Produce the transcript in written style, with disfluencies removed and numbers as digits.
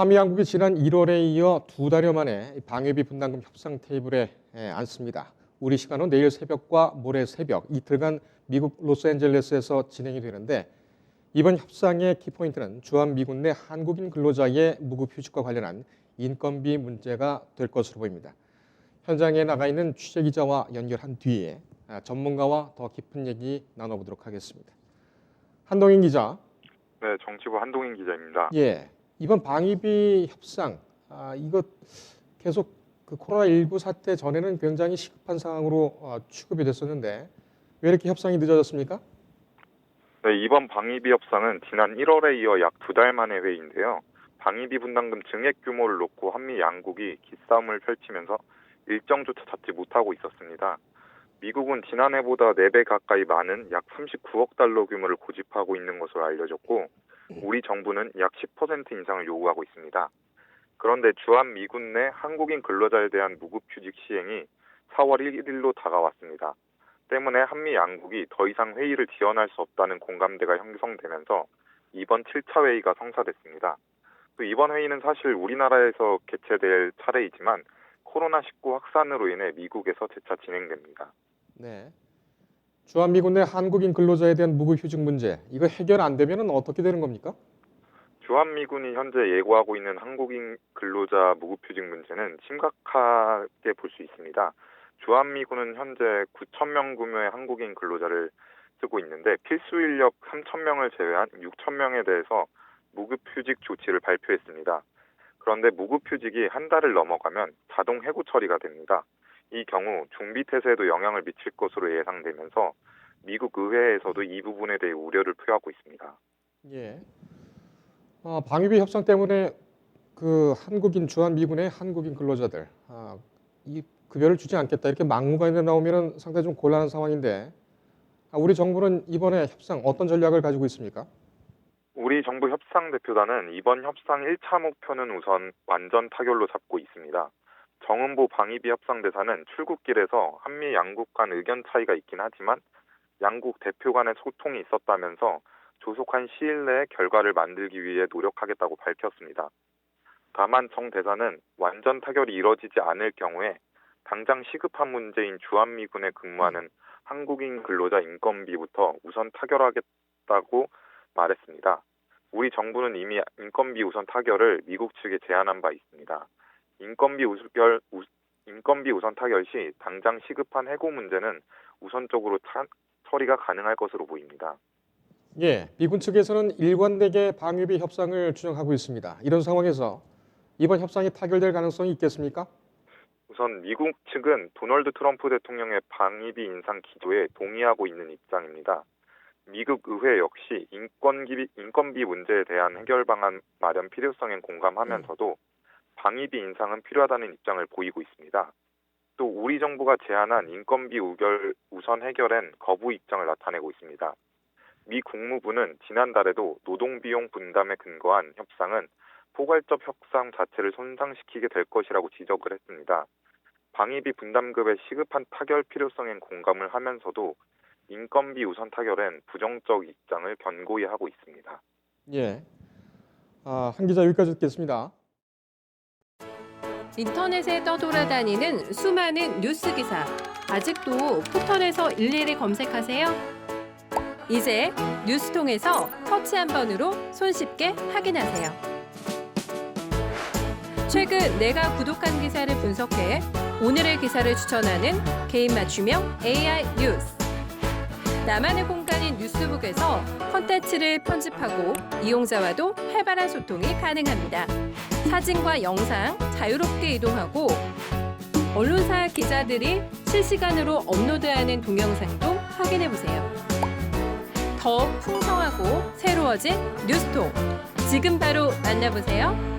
한미 양국이 지난 1월에 이어 2달여 만에 방위비 분담금 협상 테이블에 앉습니다. 우리 시간은 내일 새벽과 모레 새벽 이틀간 미국 로스앤젤레스에서 진행이 되는데 이번 협상의 키포인트는 주한미군 내 한국인 근로자의 무급휴직과 관련한 인건비 문제가 될 것으로 보입니다. 현장에 나가 있는 취재기자와 연결한 뒤에 전문가와 더 깊은 얘기 나눠보도록 하겠습니다. 한동인 기자. 네, 정치부 한동인 기자입니다. 예, 이번 방위비 협상, 이거 계속 그 코로나19 사태 전에는 굉장히 시급한 상황으로 취급이 됐었는데 왜 이렇게 협상이 늦어졌습니까? 네, 이번 방위비 협상은 지난 1월에 이어 약 2달 만의 회의인데요. 방위비 분담금 증액 규모를 놓고 한미 양국이 기싸움을 펼치면서 일정조차 잡지 못하고 있었습니다. 미국은 지난해보다 4배 가까이 많은 약 39억 달러 규모를 고집하고 있는 것으로 알려졌고 우리 정부는 약 10% 인상을 요구하고 있습니다. 그런데 주한미군 내 한국인 근로자에 대한 무급휴직 시행이 4월 1일로 다가왔습니다. 때문에 한미 양국이 더 이상 회의를 지연할 수 없다는 공감대가 형성되면서 이번 7차 회의가 성사됐습니다. 또 이번 회의는 사실 우리나라에서 개최될 차례이지만 코로나19 확산으로 인해 미국에서 재차 진행됩니다. 네. 주한미군 내 한국인 근로자에 대한 무급휴직 문제, 이거 해결 안 되면 어떻게 되는 겁니까? 주한미군이 현재 예고하고 있는 한국인 근로자 무급휴직 문제는 심각하게 볼 수 있습니다. 주한미군은 현재 9,000명 규모의 한국인 근로자를 쓰고 있는데 필수 인력 3,000명을 제외한 6,000명에 대해서 무급휴직 조치를 발표했습니다. 그런데 무급휴직이 한 달을 넘어가면 자동 해고 처리가 됩니다. 이 경우 중비태세에도 영향을 미칠 것으로 예상되면서 미국 의회에서도 이 부분에 대해 우려를 표하고 있습니다. 예. 방위비 협상 때문에 그 한국인 주한미군의 한국인 근로자들 이 급여를 주지 않겠다 이렇게 막무가내로 나오면 상당히 좀 곤란한 상황인데 우리 정부는 이번에 협상 어떤 전략을 가지고 있습니까? 우리 정부 협상 대표단은 이번 협상 1차 목표는 우선 완전 타결로 잡고 있습니다. 정은보 방위비 협상 대사는 출국길에서 한미 양국 간 의견 차이가 있긴 하지만 양국 대표 간의 소통이 있었다면서 조속한 시일 내에 결과를 만들기 위해 노력하겠다고 밝혔습니다. 다만 정 대사는 완전 타결이 이뤄지지 않을 경우에 당장 시급한 문제인 주한미군에 근무하는 한국인 근로자 인건비부터 우선 타결하겠다고 말했습니다. 우리 정부는 이미 인건비 우선 타결을 미국 측에 제안한 바 있습니다. 인건비 우선 타결 시 당장 시급한 해고 문제는 우선적으로 처리가 가능할 것으로 보입니다. 예, 미군 측에서는 일관되게 방위비 협상을 추진하고 있습니다. 이런 상황에서 이번 협상이 타결될 가능성이 있겠습니까? 우선 미국 측은 도널드 트럼프 대통령의 방위비 인상 기조에 동의하고 있는 입장입니다. 미국 의회 역시 인건비 문제에 대한 해결 방안 마련 필요성에 공감하면서도 방위비 인상은 필요하다는 입장을 보이고 있습니다. 또 우리 정부가 제안한 인건비 우선 해결엔 거부 입장을 나타내고 있습니다. 미 국무부는 지난달에도 노동비용 분담에 근거한 협상은 포괄적 협상 자체를 손상시키게 될 것이라고 지적을 했습니다. 방위비 분담급의 시급한 타결 필요성엔 공감을 하면서도 인건비 우선 타결엔 부정적 입장을 견고히 하고 있습니다. 예, 한 기자 여기까지 듣겠습니다. 인터넷에 떠돌아다니는 수많은 뉴스 기사. 아직도 포털에서 일일이 검색하세요? 이제 뉴스통에서 터치 한 번으로 손쉽게 확인하세요. 최근 내가 구독한 기사를 분석해 오늘의 기사를 추천하는 개인 맞춤형 AI 뉴스. 나만의 공간인 뉴스북에서 콘텐츠를 편집하고 이용자와도 활발한 소통이 가능합니다. 사진과 영상 자유롭게 이동하고 언론사 기자들이 실시간으로 업로드하는 동영상도 확인해보세요. 더 풍성하고 새로워진 뉴스통. 지금 바로 만나보세요.